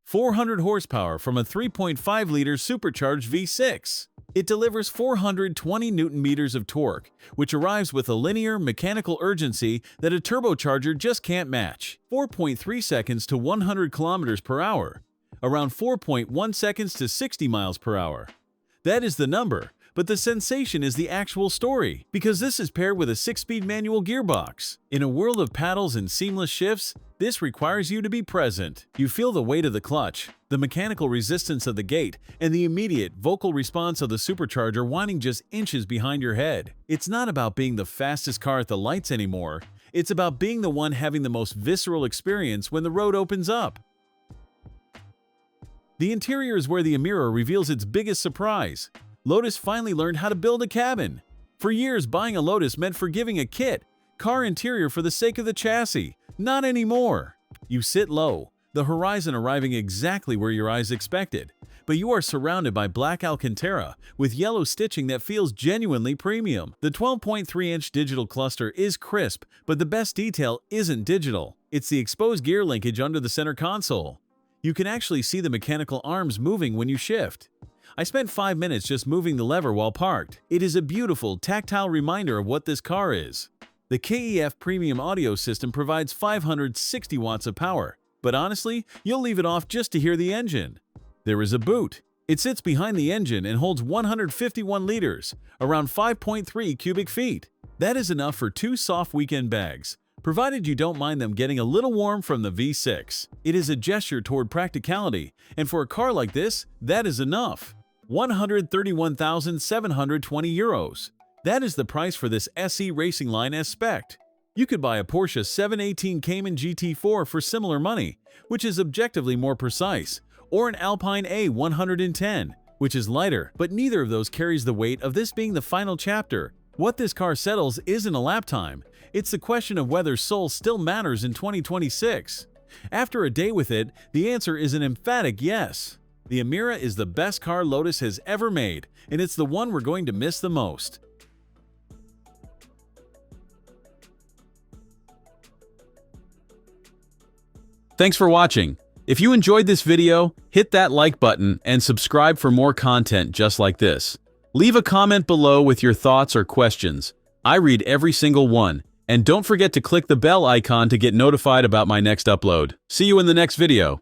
400 horsepower from a 3.5-liter supercharged V6. It delivers 420 Newton-meters of torque, which arrives with a linear, mechanical urgency that a turbocharger just can't match. 4.3 seconds to 100 kilometers per hour, around 4.1 seconds to 60 miles per hour. That is the number, but the sensation is the actual story, because this is paired with a 6-speed manual gearbox. In a world of paddles and seamless shifts, this requires you to be present. You feel the weight of the clutch, the mechanical resistance of the gate, and the immediate vocal response of the supercharger whining just inches behind your head. It's not about being the fastest car at the lights anymore. It's about being the one having the most visceral experience when the road opens up. The interior is where the Emira reveals its biggest surprise. Lotus finally learned how to build a cabin. For years, buying a Lotus meant forgiving a kit, car interior for the sake of the chassis. Not anymore. You sit low, the horizon arriving exactly where your eyes expected, but you are surrounded by Black Alcantara with yellow stitching that feels genuinely premium. The 12.3-inch digital cluster is crisp, but the best detail isn't digital. It's the exposed gear linkage under the center console. You can actually see the mechanical arms moving when you shift. I spent 5 minutes just moving the lever while parked. It is a beautiful, tactile reminder of what this car is. The KEF premium audio system provides 560 watts of power, but honestly, you'll leave it off just to hear the engine. There is a boot. It sits behind the engine and holds 151 liters, around 5.3 cubic feet. That is enough for 2 soft weekend bags, provided you don't mind them getting a little warm from the V6. It is a gesture toward practicality, and for a car like this, that is enough. 131,720 euros. That is the price for this SE Racing Line S spec. You could buy a Porsche 718 Cayman GT4 for similar money, which is objectively more precise, or an Alpine A110, which is lighter, but neither of those carries the weight of this being the final chapter. What this car settles isn't a lap time. It's the question of whether soul still matters in 2026. After a day with it, the answer is an emphatic yes. The Emira is the best car Lotus has ever made, and it's the one we're going to miss the most. Thanks for watching. If you enjoyed this video, hit that like button and subscribe for more content just like this. Leave a comment below with your thoughts or questions. I read every single one. And don't forget to click the bell icon to get notified about my next upload. See you in the next video.